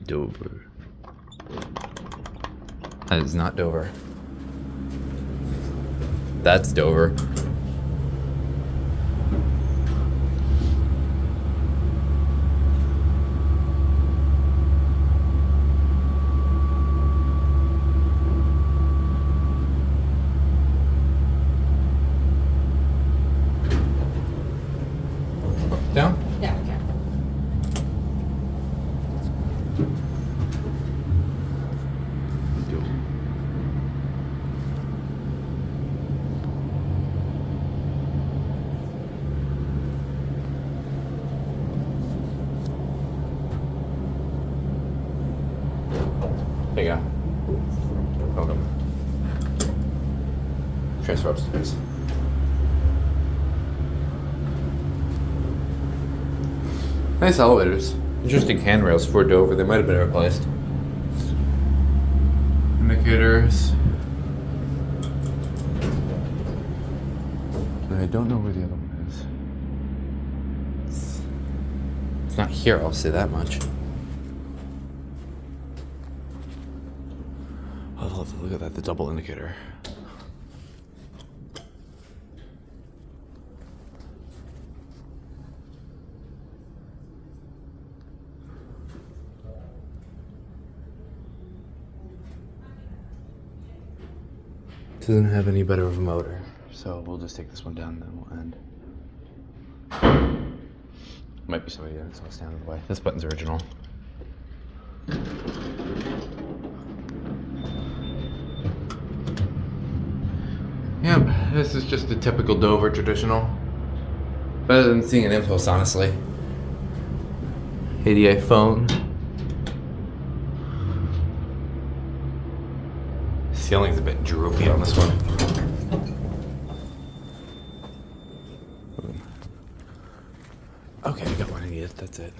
Dover. That is not Dover. That's Dover. Down? Yeah, we can. There you go. Welcome. Transfer upstairs. Nice elevators. Interesting handrails for Dover. They might have been replaced. Indicators. I don't know where the other one is. It's not here, I'll say that much. I'll have to look at that, the double indicator. Doesn't have any better of a motor, so we'll just take this one down and then we'll end. Might be somebody else, so I'll stand in the way. This button's original. Yep, this is just a typical Dover traditional. Better than seeing an Impulse, honestly. ADA phone. Ceiling's a bit droopy on this one. Okay, I got what I needed, that's it.